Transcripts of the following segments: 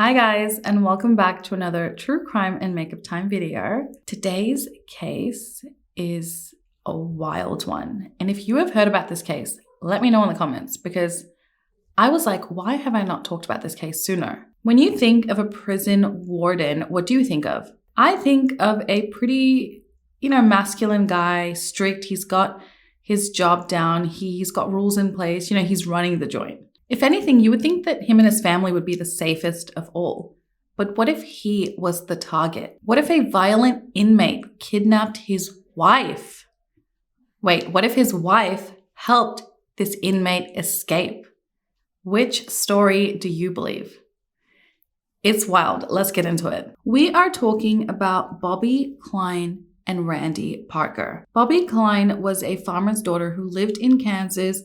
Hi guys, and welcome back to another true crime and makeup time video. Today's case is a wild one. And if you have heard about this case, let me know in the comments because I was like, why have I not talked about this case sooner? When you think of a prison warden, what do you think of? I think of a pretty, masculine guy, strict. He's got his job down. He's got rules in place. He's running the joint. If anything, you would think that him and his family would be the safest of all. But what if he was the target? What if a violent inmate kidnapped his wife? Wait, what if his wife helped this inmate escape? Which story do you believe? It's wild. Let's get into it. We are talking about Bobbi Klein and Randy Parker. Bobbi Klein was a farmer's daughter who lived in Kansas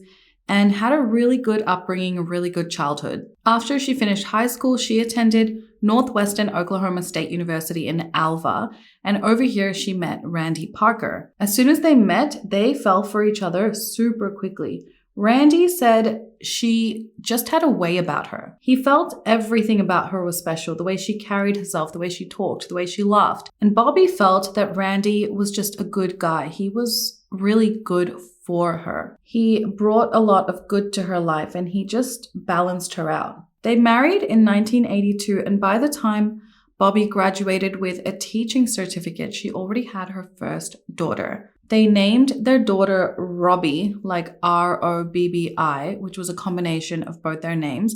and had a really good upbringing, a really good childhood. After she finished high school, she attended Northwestern Oklahoma State University in Alva, and over here she met Randy Parker. As soon as they met, they fell for each other super quickly. Randy said she just had a way about her. He felt everything about her was special, the way she carried herself, the way she talked, the way she laughed. And Bobbi felt that Randy was just a good guy. He was really good for her. He brought a lot of good to her life and he just balanced her out. They married in 1982, and by the time Bobbi graduated with a teaching certificate, she already had her first daughter. They named their daughter Robbi, like R-O-B-B-I, which was a combination of both their names.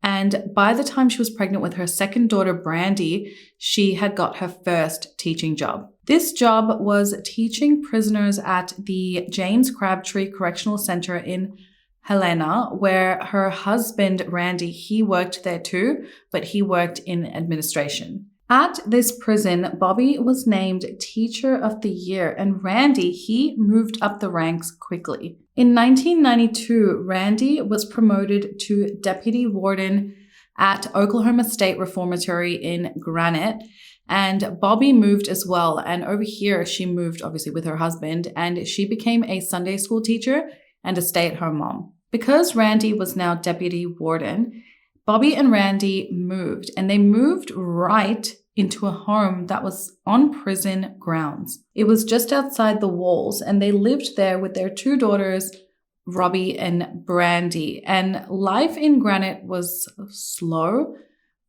And by the time she was pregnant with her second daughter, Brandy, she had got her first teaching job. This job was teaching prisoners at the James Crabtree Correctional Center in Helena, where her husband, Randy, he worked there too, but he worked in administration. At this prison, Bobbi was named Teacher of the Year, and Randy, he moved up the ranks quickly. In 1992, Randy was promoted to Deputy Warden at Oklahoma State Reformatory in Granite, and Bobbi moved as well. And over here, she moved obviously with her husband, and she became a Sunday school teacher and a stay-at-home mom. Because Randy was now Deputy Warden, Bobbi and Randy moved, and they moved right into a home that was on prison grounds. It was just outside the walls, and they lived there with their two daughters, Robbi and Brandy. And life in Granite was slow,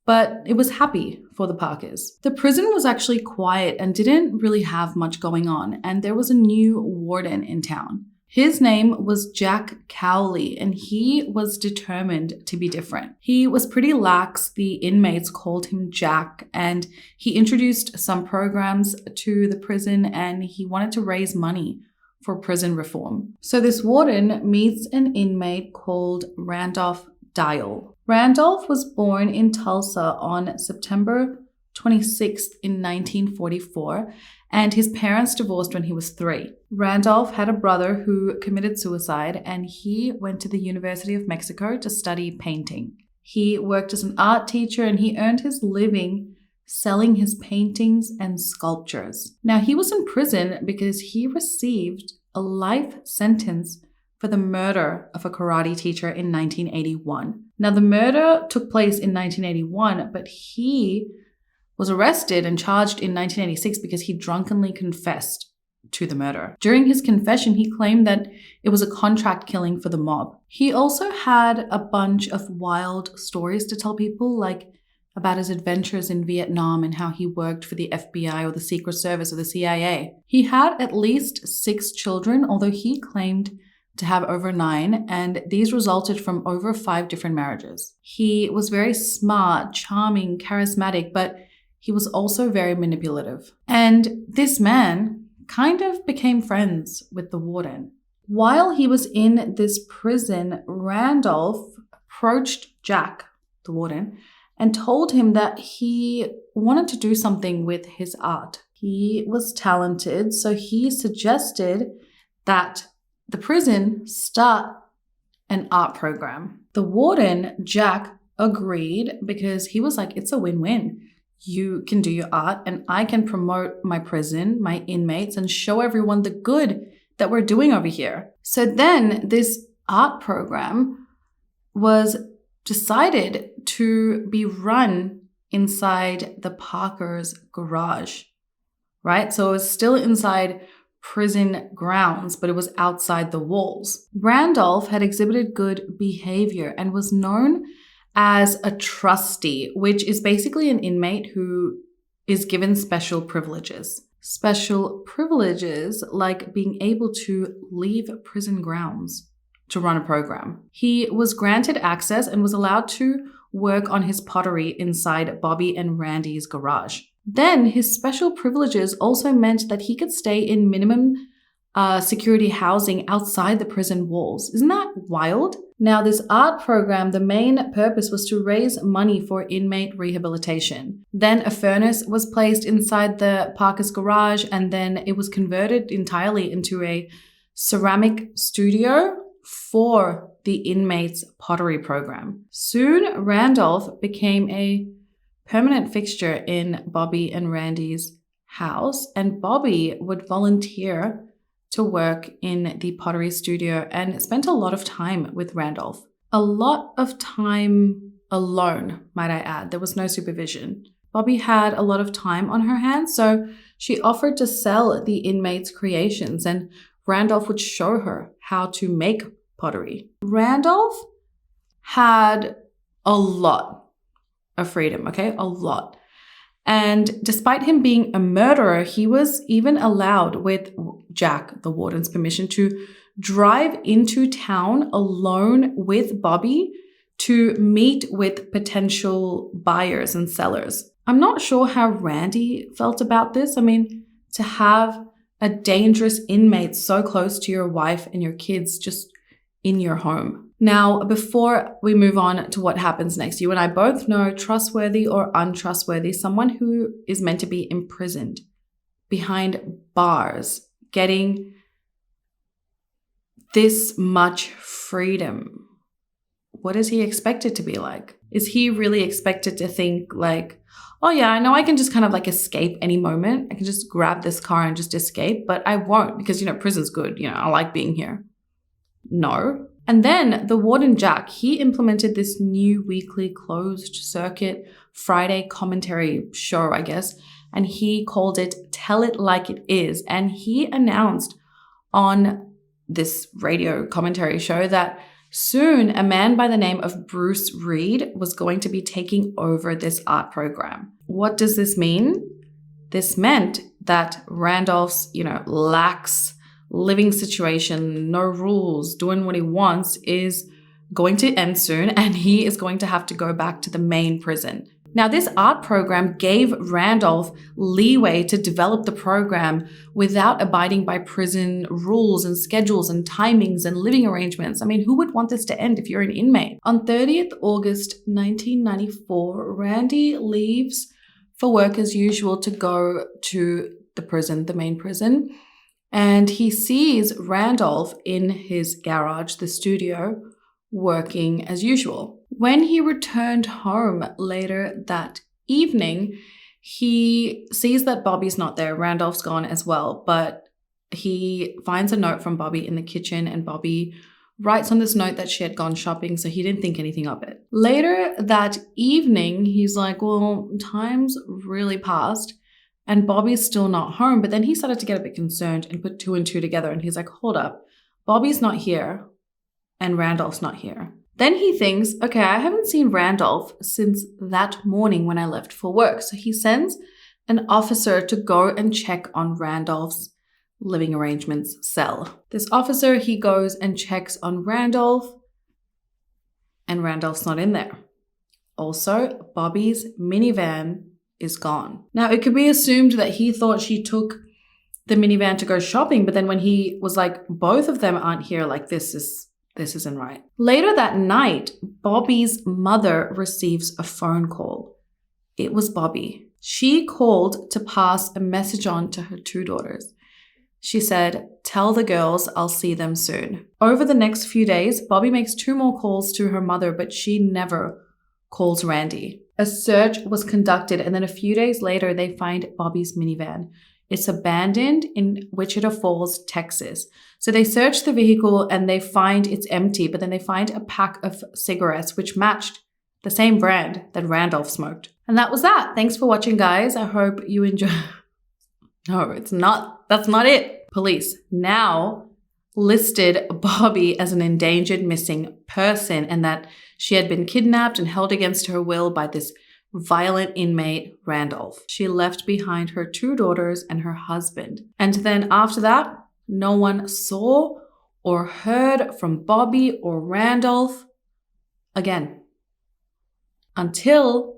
but it was happy for the Parkers. The prison was actually quiet and didn't really have much going on, and there was a new warden in town. His name was Jack Cowley, and he was determined to be different. He was pretty lax. The inmates called him Jack, and he introduced some programs to the prison, and he wanted to raise money for prison reform. So this warden meets an inmate called Randolph Dial. Randolph was born in Tulsa on September 26th in 1944, and his parents divorced when he was 3. Randolph had a brother who committed suicide, and he went to the University of Mexico to study painting. He worked as an art teacher, and he earned his living selling his paintings and sculptures. Now, he was in prison because he received a life sentence for the murder of a karate teacher in 1981. Now, the murder took place in 1981, but he was arrested and charged in 1986 because he drunkenly confessed to the murder. During his confession, he claimed that it was a contract killing for the mob. He also had a bunch of wild stories to tell people, like about his adventures in Vietnam and how he worked for the FBI or the Secret Service or the CIA. He had at least 6 children, although he claimed to have over 9, and these resulted from over 5 different marriages. He was very smart, charming, charismatic, but he was also very manipulative. And this man kind of became friends with the warden. While he was in this prison, Randolph approached Jack, the warden, and told him that he wanted to do something with his art. He was talented, so he suggested that the prison start an art program. The warden, Jack, agreed because he was like, it's a win-win. You can do your art and I can promote my prison, my inmates, and show everyone the good that we're doing over here. So then this art program was decided to be run inside the Parkers' garage, right? So it was still inside prison grounds, but it was outside the walls. Randolph had exhibited good behavior and was known as a trustee, which is basically an inmate who is given special privileges. Special privileges like being able to leave prison grounds to run a program. He was granted access and was allowed to work on his pottery inside Bobbi and Randy's garage. Then his special privileges also meant that he could stay in minimum security housing outside the prison walls. Isn't that wild? Now, this art program, the main purpose was to raise money for inmate rehabilitation. Then a furnace was placed inside the Parker's garage, and then it was converted entirely into a ceramic studio for the inmates' pottery program. Soon, Randolph became a permanent fixture in Bobbi and Randy's house, and Bobbi would volunteer to work in the pottery studio and spent a lot of time with Randolph. A lot of time alone, might I add. There was no supervision. Bobbi had a lot of time on her hands, so she offered to sell the inmates' creations, and Randolph would show her how to make pottery. Randolph had a lot of freedom, okay? A lot. And despite him being a murderer, he was even allowed, with Jack, the warden's permission, to drive into town alone with Bobbi to meet with potential buyers and sellers. I'm not sure how Randy felt about this. I mean, to have a dangerous inmate so close to your wife and your kids just in your home. Now, before we move on to what happens next, you and I both know trustworthy or untrustworthy, someone who is meant to be imprisoned behind bars, getting this much freedom. What is he expected to be like? Is he really expected to think like, oh yeah, I know I can just kind of like escape any moment. I can just grab this car and just escape, but I won't because, prison's good. I like being here. No. And then the warden Jack, he implemented this new weekly closed circuit Friday commentary show, I guess, and he called it Tell It Like It Is. And he announced on this radio commentary show that soon a man by the name of Bruce Reed was going to be taking over this art program. What does this mean? This meant that Randolph's, lax living situation, no rules, doing what he wants, is going to end soon, and he is going to have to go back to the main prison. Now, this art program gave Randolph leeway to develop the program without abiding by prison rules and schedules and timings and living arrangements. I mean, who would want this to end if you're an inmate? On 30th August 1994, Randy leaves for work as usual to go to the prison, the main prison. And he sees Randolph in his garage, the studio, working as usual. When he returned home later that evening, he sees that Bobbi's not there. Randolph's gone as well, but he finds a note from Bobbi in the kitchen, and Bobbi writes on this note that she had gone shopping, so he didn't think anything of it. Later that evening, he's like, well, time's really passed, and Bobbi's still not home. But then he started to get a bit concerned and put two and two together. And he's like, hold up, Bobbi's not here and Randolph's not here. Then he thinks, okay, I haven't seen Randolph since that morning when I left for work. So he sends an officer to go and check on Randolph's living arrangements cell. This officer, he goes and checks on Randolph, and Randolph's not in there. Also, Bobbi's minivan is gone. Now, it could be assumed that he thought she took the minivan to go shopping, but then when he was like, both of them aren't here, like this isn't right. Later that night, Bobbi's mother receives a phone call. It was Bobbi. She called to pass a message on to her two daughters. She said, tell the girls I'll see them soon. Over the next few days, Bobbi makes 2 more calls to her mother, but she never calls Randy. A search was conducted, and then a few days later, they find Bobbi's minivan. It's abandoned in Wichita Falls, Texas. So they search the vehicle and they find it's empty, but then they find a pack of cigarettes which matched the same brand that Randolph smoked. And that was that. Thanks for watching, guys. I hope you enjoy. No, it's not. That's not it. Police now listed Bobbi as an endangered missing person and that she had been kidnapped and held against her will by this violent inmate, Randolph. She left behind her 2 daughters and her husband. And then after that, no one saw or heard from Bobbi or Randolph again until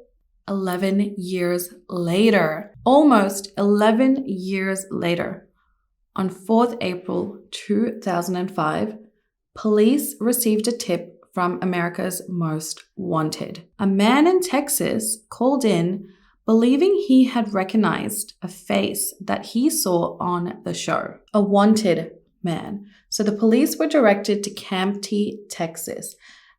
11 years later. Almost 11 years later. On 4th April 2005, police received a tip from America's Most Wanted. A man in Texas called in believing he had recognized a face that he saw on the show. A wanted man. So the police were directed to Kamptee, Texas.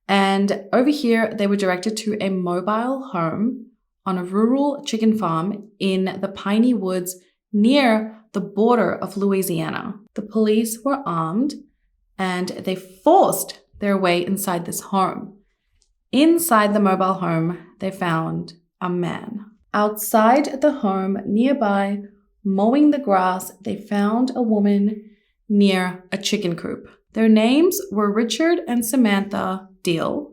And over here, they were directed to a mobile home on a rural chicken farm in the piney woods near the border of Louisiana. The police were armed and they forced their way inside this home. Inside the mobile home, they found a man. Outside the home nearby, mowing the grass, they found a woman near a chicken coop. Their names were Richard and Samantha Deal,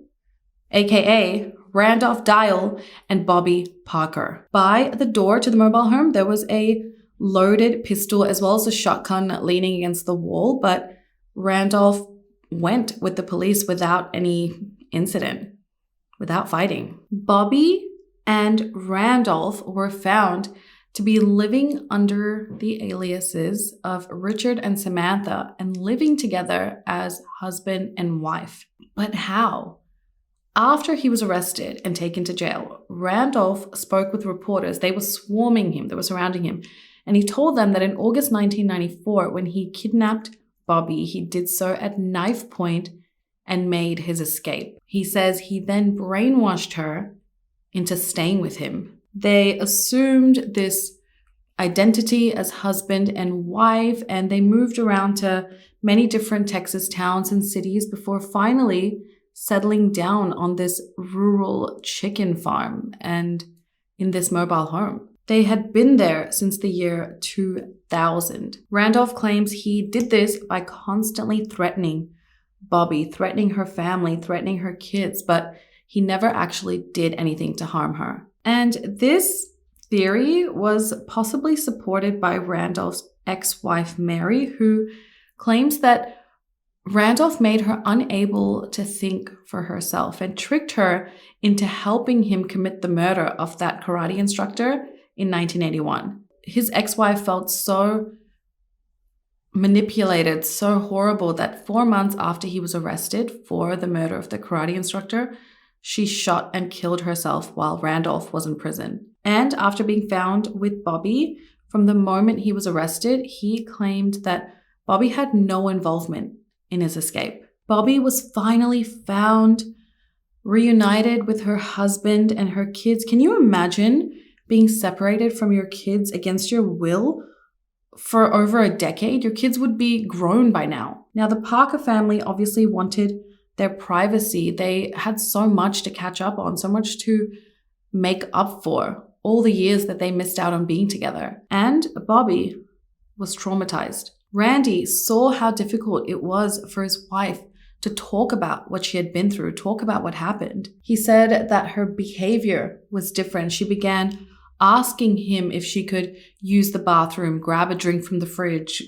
aka Randolph Dial and Bobbi Parker. By the door to the mobile home, there was a loaded pistol as well as a shotgun leaning against the wall, but Randolph went with the police without any incident, without fighting. Bobbi and Randolph were found to be living under the aliases of Richard and Samantha and living together as husband and wife. But how? After he was arrested and taken to jail, Randolph spoke with reporters. They were swarming him, they were surrounding him. And he told them that in August 1994, when he kidnapped Bobbi, he did so at knife point and made his escape. He says he then brainwashed her into staying with him. They assumed this identity as husband and wife, and they moved around to many different Texas towns and cities before finally settling down on this rural chicken farm and in this mobile home. They had been there since the year 2000. Randolph claims he did this by constantly threatening Bobbi, threatening her family, threatening her kids, but he never actually did anything to harm her. And this theory was possibly supported by Randolph's ex-wife, Mary, who claims that Randolph made her unable to think for herself and tricked her into helping him commit the murder of that karate instructor in 1981. His ex-wife felt so manipulated, so horrible that 4 months after he was arrested for the murder of the karate instructor, she shot and killed herself while Randolph was in prison. And after being found with Bobbi, from the moment he was arrested, he claimed that Bobbi had no involvement in his escape. Bobbi was finally found, reunited with her husband and her kids. Can you imagine being separated from your kids against your will for over a decade? Your kids would be grown by now. Now, the Parker family obviously wanted their privacy. They had so much to catch up on, so much to make up for all the years that they missed out on being together. And Bobbi was traumatized. Randy saw how difficult it was for his wife to talk about what she had been through, talk about what happened. He said that her behavior was different. She began asking him if she could use the bathroom, grab a drink from the fridge,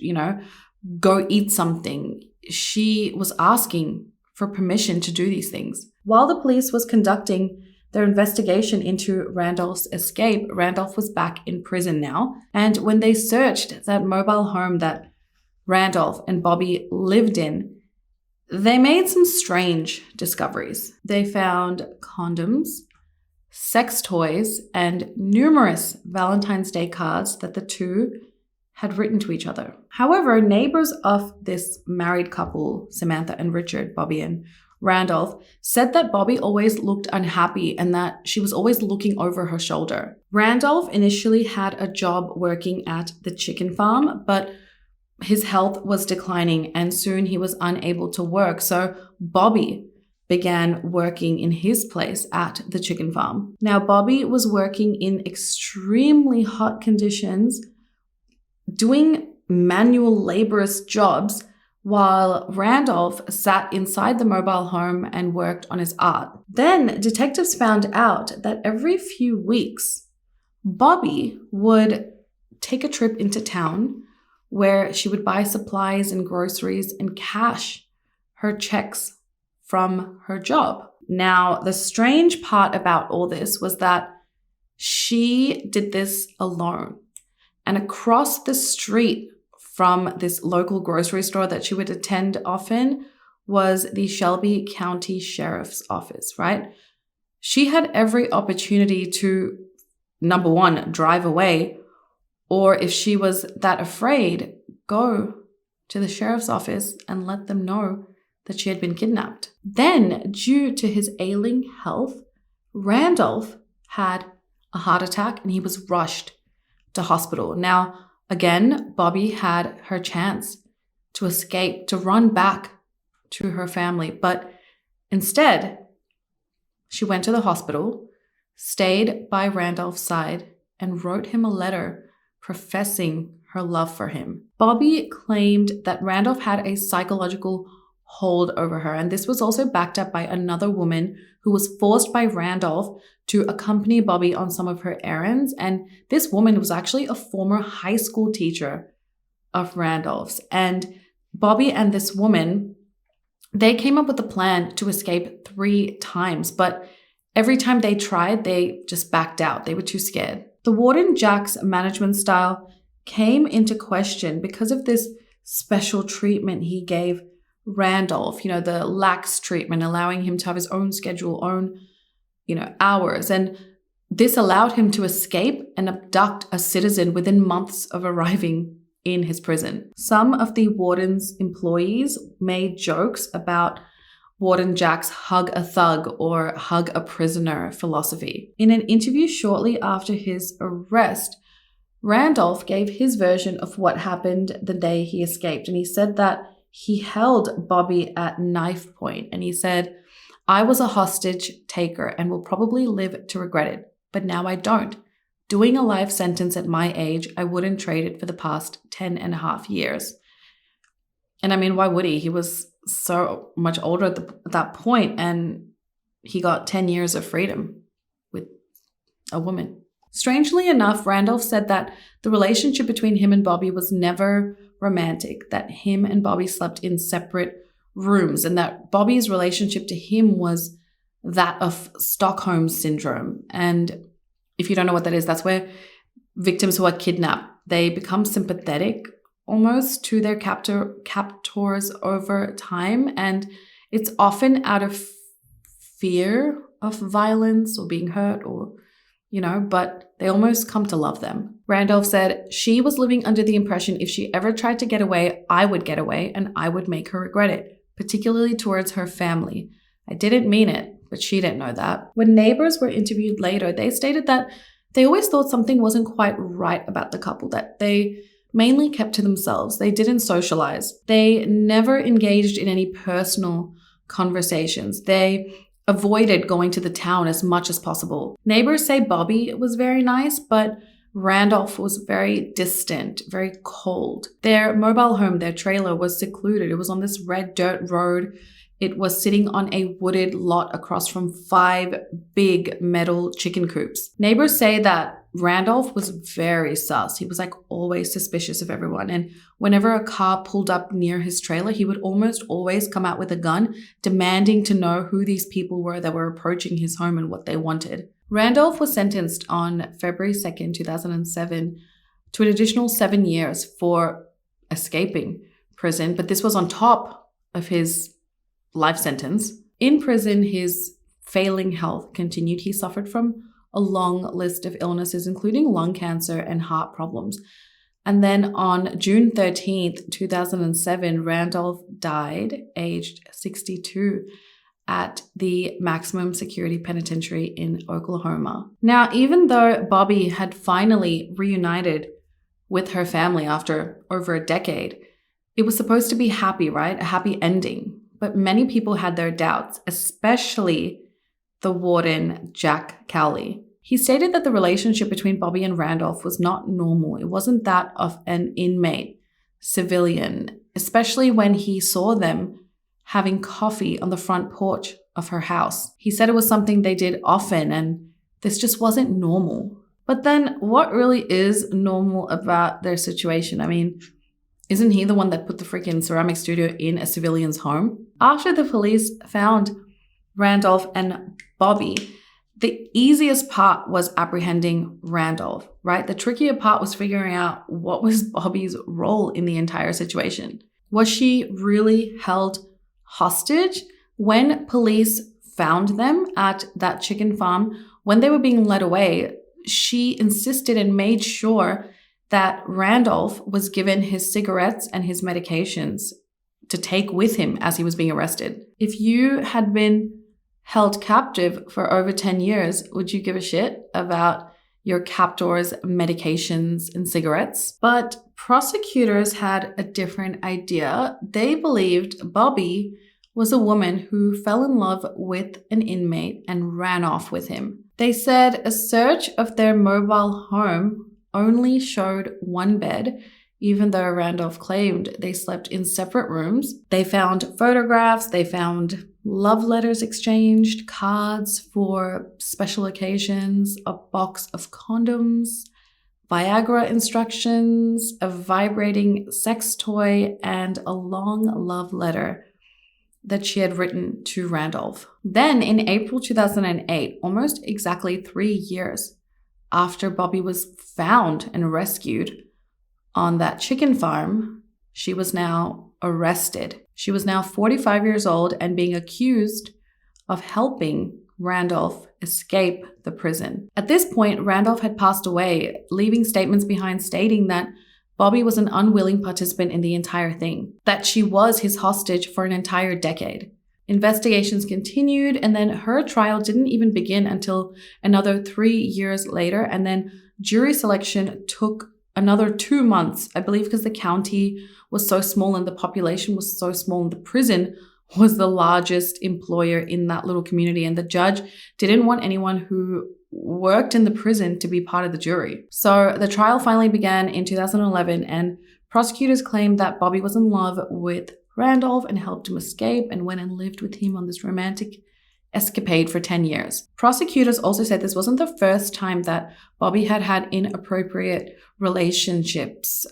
go eat something. She was asking for permission to do these things. While the police was conducting their investigation into Randolph's escape, Randolph was back in prison now. And when they searched that mobile home that Randolph and Bobbi lived in, they made some strange discoveries. They found condoms, sex toys, and numerous Valentine's Day cards that the two had written to each other. However, neighbors of this married couple, Samantha and Richard, Bobbi and Randolph, said that Bobbi always looked unhappy and that she was always looking over her shoulder. Randolph initially had a job working at the chicken farm, but his health was declining and soon he was unable to work. So Bobbi began working in his place at the chicken farm. Now, Bobbi was working in extremely hot conditions, doing manual laborious jobs, while Randolph sat inside the mobile home and worked on his art. Then detectives found out that every few weeks, Bobbi would take a trip into town where she would buy supplies and groceries and cash her checks from her job. Now, the strange part about all this was that she did this alone. And across the street from this local grocery store that she would attend often was the Shelby County Sheriff's Office, right? She had every opportunity to, number one, drive away, or if she was that afraid, go to the sheriff's office and let them know that she had been kidnapped. Then, due to his ailing health, Randolph had a heart attack and he was rushed to hospital. Now, again, Bobbi had her chance to escape, to run back to her family, but instead, she went to the hospital, stayed by Randolph's side, and wrote him a letter professing her love for him. Bobbi claimed that Randolph had a psychological hold over her, and this was also backed up by another woman who was forced by Randolph to accompany Bobbi on some of her errands, and this woman was actually a former high school teacher of Randolph's. And Bobbi and this woman, they came up with a plan to escape 3 times, but every time they tried, they just backed out. They were too scared. The Warden Jack's management style came into question because of this special treatment he gave Randolph, the lax treatment, allowing him to have his own schedule, own, hours. And this allowed him to escape and abduct a citizen within months of arriving in his prison. Some of the warden's employees made jokes about Warden Jack's hug a thug or hug a prisoner philosophy. In an interview shortly after his arrest, Randolph gave his version of what happened the day he escaped. And he said that he held Bobbi at knife point. And he said, "I was a hostage taker and will probably live to regret it. But now I don't. Doing a life sentence at my age, I wouldn't trade it for the past 10.5 years. And I mean, why would he? He was so much older at that point, and he got 10 years of freedom with a woman. Strangely enough, Randolph said that the relationship between him and Bobbi was never romantic, that him and Bobbi slept in separate rooms, and that Bobbi's relationship to him was that of Stockholm syndrome. And if you don't know what that is, that's where victims who are kidnapped, they become sympathetic almost to their captors over time. And it's often out of fear of violence or being hurt or, but they almost come to love them. Randolph said, "She was living under the impression if she ever tried to get away, I would get away and I would make her regret it, particularly towards her family. I didn't mean it, but she didn't know that." When neighbors were interviewed later, they stated that they always thought something wasn't quite right about the couple, that they mainly kept to themselves. They didn't socialize. They never engaged in any personal conversations. They avoided going to the town as much as possible. Neighbors say Bobbi was very nice, but Randolph was very distant, very cold. Their mobile home, their trailer, was secluded. It was on this red dirt road. It was sitting on a wooded lot across from 5 big metal chicken coops. Neighbors say that Randolph was very sus. He was always suspicious of everyone. And whenever a car pulled up near his trailer, he would almost always come out with a gun, demanding to know who these people were that were approaching his home and what they wanted. Randolph was sentenced on February 2nd, 2007 to an additional 7 years for escaping prison. But this was on top of his life sentence. In prison, his failing health continued. He suffered from a long list of illnesses, including lung cancer and heart problems. And then on June 13th, 2007, Randolph died, aged 62, at the maximum security penitentiary in Oklahoma. Now, even though Bobbi had finally reunited with her family after over a decade, it was supposed to be happy, right? A happy ending. but many people had their doubts, especially the warden, Jack Cowley. He stated that the relationship between Bobbi and Randolph was not normal. It wasn't that of an inmate, civilian, especially when he saw them having coffee on the front porch of her house. He said it was something they did often, and this just wasn't normal. But then what really is normal about their situation? I mean, isn't he the one that put the freaking ceramic studio in a civilian's home? After the police found Randolph and Bobbi, the easiest part was apprehending Randolph, right? The trickier part was figuring out what was Bobbi's role in the entire situation. Was she really held hostage? When police found them at that chicken farm, when they were being led away, she insisted and made sure that Randolph was given his cigarettes and his medications to take with him as he was being arrested. If you had been held captive for over 10 years, would you give a shit about your captor's medications and cigarettes? But prosecutors had a different idea. They believed Bobbi was a woman who fell in love with an inmate and ran off with him. They said a search of their mobile home only showed one bed, even though Randolph claimed they slept in separate rooms. They found photographs, they found love letters exchanged, cards for special occasions, a box of condoms, Viagra instructions, a vibrating sex toy, and a long love letter that she had written to Randolph. Then in April 2008, almost exactly 3 years after Bobbi was found and rescued on that chicken farm, she was now arrested. She was now 45 years old and being accused of helping Randolph escape the prison. At this point, Randolph had passed away, leaving statements behind stating that Bobbi was an unwilling participant in the entire thing, that she was his hostage for an entire decade. Investigations continued, and then her trial didn't even begin until another 3 years later, and then jury selection took another 2 months, I believe, because the county was so small and the population was so small, and the prison was the largest employer in that little community, and the judge didn't want anyone who worked in the prison to be part of the jury. So the trial finally began in 2011, and prosecutors claimed that Bobbi was in love with Randolph and helped him escape and went and lived with him on this romantic escapade for 10 years. Prosecutors also said this wasn't the first time that Bobbi had had inappropriate relationships,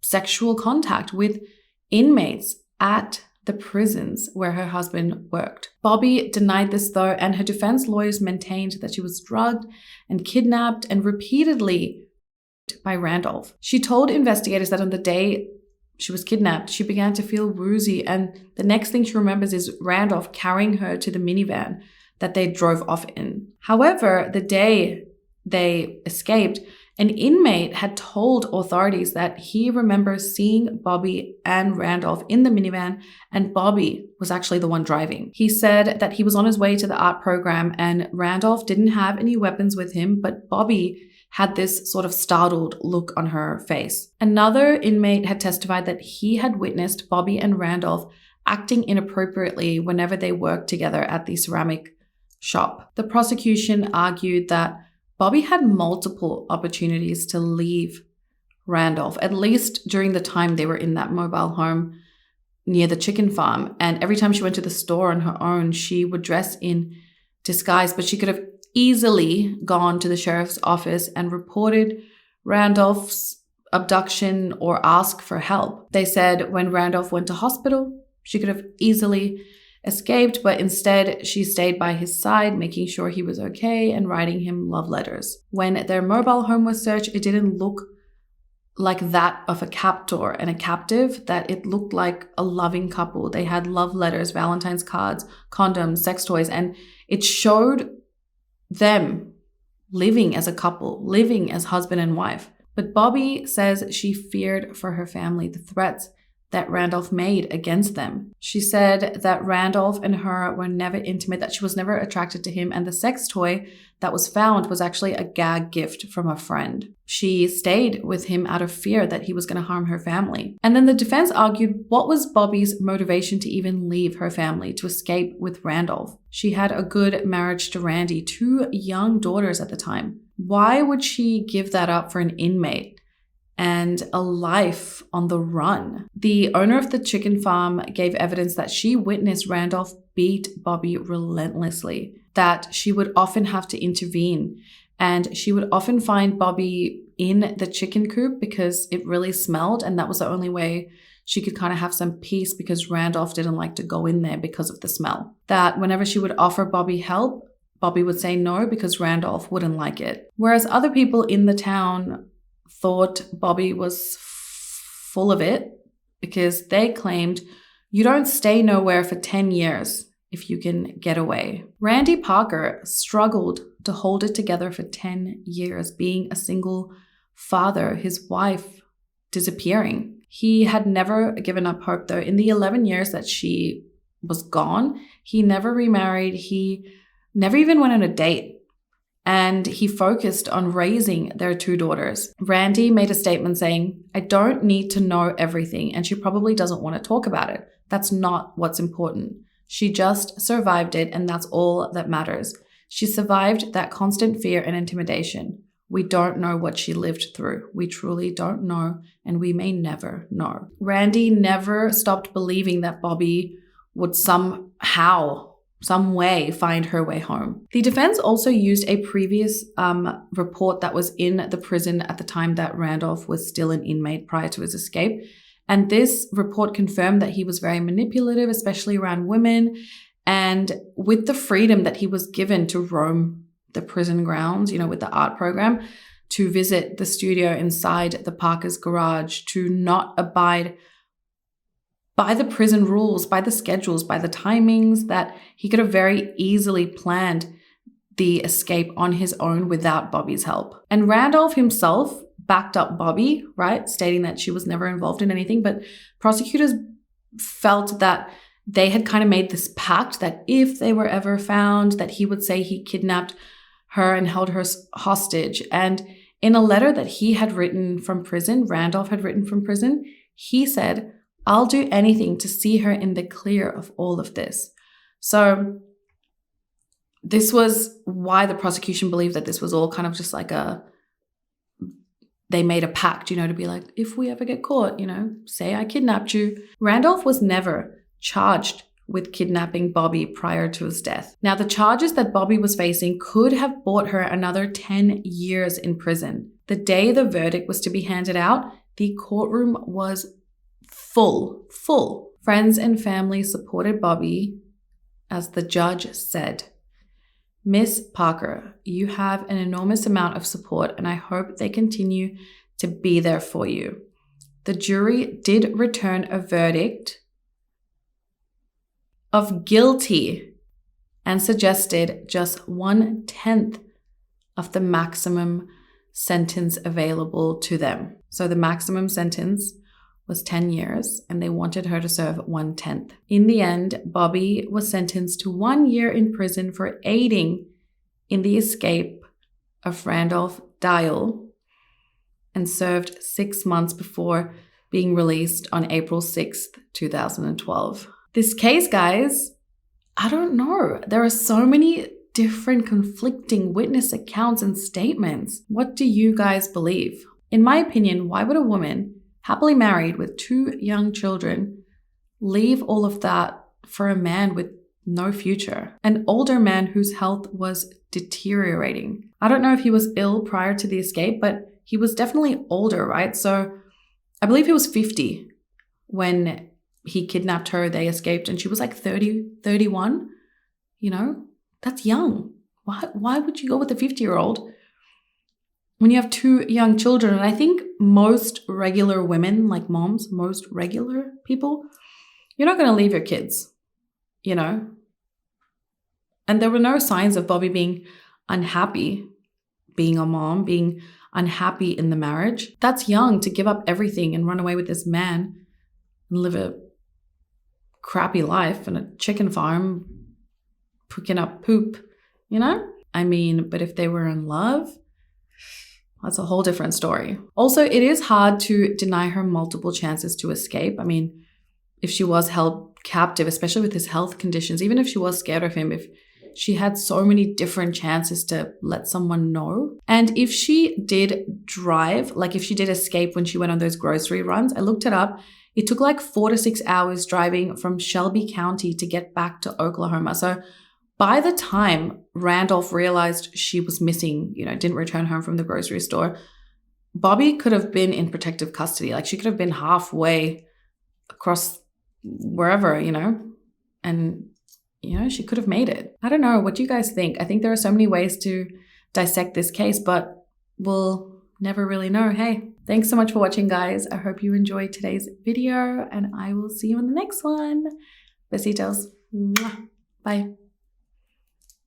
sexual contact with inmates at the prisons where her husband worked. Bobbi denied this though, and her defense lawyers maintained that she was drugged and kidnapped and repeatedly by Randolph. She told investigators that on the day she was kidnapped, she began to feel woozy, and the next thing she remembers is Randolph carrying her to the minivan that they drove off in. However, the day they escaped, an inmate had told authorities that he remembers seeing Bobbi and Randolph in the minivan, and Bobbi was actually the one driving. He said that he was on his way to the art program and Randolph didn't have any weapons with him, but Bobbi had this sort of startled look on her face. Another inmate had testified that he had witnessed Bobbi and Randolph acting inappropriately whenever they worked together at the ceramic shop. The prosecution argued that Bobbi had multiple opportunities to leave Randolph, at least during the time they were in that mobile home near the chicken farm. And every time she went to the store on her own, she would dress in disguise, but she could have easily gone to the sheriff's office and reported Randolph's abduction or asked for help. They said when Randolph went to hospital, she could have easily escaped, but instead she stayed by his side, making sure he was okay and writing him love letters. When their mobile home was searched, it didn't look like that of a captor and a captive, that it looked like a loving couple. They had love letters, Valentine's cards, condoms, sex toys, and it showed them living as a couple, living as husband and wife. But Bobbi says she feared for her family. The threats that Randolph made against them. She said that Randolph and her were never intimate, that she was never attracted to him, and the sex toy that was found was actually a gag gift from a friend. She stayed with him out of fear that he was going to harm her family. And then the defense argued, what was Bobbi's motivation to even leave her family to escape with Randolph? She had a good marriage to Randy, 2 young daughters at the time. Why would she give that up for an inmate and a life on the run? The owner of the chicken farm gave evidence that she witnessed Randolph beat Bobbi relentlessly, that she would often have to intervene, and she would often find Bobbi in the chicken coop because it really smelled, and that was the only way she could kind of have some peace because Randolph didn't like to go in there because of the smell. That whenever she would offer Bobbi help, Bobbi would say no because Randolph wouldn't like it. Whereas other people in the town thought Bobbi was full of it because they claimed you don't stay nowhere for 10 years if you can get away. Randy Parker struggled to hold it together for 10 years, being a single father, his wife disappearing. He had never given up hope though. In the 11 years that she was gone, he never remarried. He never even went on a date. And he focused on raising their 2 daughters. Randy made a statement saying, I don't need to know everything, and she probably doesn't want to talk about it. That's not what's important. She just survived it, and that's all that matters. She survived that constant fear and intimidation. We don't know what she lived through. We truly don't know, and we may never know. Randy never stopped believing that Bobbi would somehow, some way find her way home. The defense also used a previous report that was in the prison at the time that Randolph was still an inmate prior to his escape. And this report confirmed that he was very manipulative, especially around women. And with the freedom that he was given to roam the prison grounds, with the art program, to visit the studio inside the Parker's garage, to not abide by the prison rules, by the schedules, by the timings, that he could have very easily planned the escape on his own without Bobbi's help. And Randolph himself backed up Bobbi, right, stating that she was never involved in anything, but prosecutors felt that they had kind of made this pact that if they were ever found, that he would say he kidnapped her and held her hostage. And in a letter that he had written from prison, Randolph had written from prison, he said, I'll do anything to see her in the clear of all of this. So this was why the prosecution believed that this was all kind of just like they made a pact, to be like, if we ever get caught, say I kidnapped you. Randolph was never charged with kidnapping Bobbi prior to his death. Now, the charges that Bobbi was facing could have bought her another 10 years in prison. The day the verdict was to be handed out, the courtroom was full. Friends and family supported Bobbi, as the judge said, Miss Parker, you have an enormous amount of support, and I hope they continue to be there for you. The jury did return a verdict of guilty and suggested just 1/10 of the maximum sentence available to them. So the maximum sentence was 10 years, and they wanted her to serve 1/10. In the end, Bobbi was sentenced to 1 year in prison for aiding in the escape of Randolph Dial and served 6 months before being released on April 6th, 2012. This case, guys, I don't know. There are so many different conflicting witness accounts and statements. What do you guys believe? In my opinion, why would a woman happily married with 2 young children leave all of that for a man with no future? An older man whose health was deteriorating. I don't know if he was ill prior to the escape, but he was definitely older, right? So I believe he was 50 when he kidnapped her, they escaped, and she was like 30, 31. That's young. Why would you go with a 50-year-old when you have 2 young children? And I think most regular women, like moms, most regular people, you're not going to leave your kids, And there were no signs of Bobbi being unhappy being a mom, being unhappy in the marriage. That's young to give up everything and run away with this man and live a crappy life in a chicken farm, picking up poop, you know? I mean, but if they were in love, that's a whole different story. Also, it is hard to deny her multiple chances to escape. I mean, if she was held captive, especially with his health conditions, even if she was scared of him, if she had so many different chances to let someone know. And if she did drive, like if she did escape when she went on those grocery runs, I looked it up. It took like 4 to 6 hours driving from Shelby County to get back to Oklahoma. So by the time Randolph realized she was missing, didn't return home from the grocery store, Bobbi could have been in protective custody. Like she could have been halfway across wherever, and, she could have made it. I don't know. What do you guys think? I think there are so many ways to dissect this case, but we'll never really know. Hey, thanks so much for watching, guys. I hope you enjoyed today's video, and I will see you in the next one. Besitos. Bye.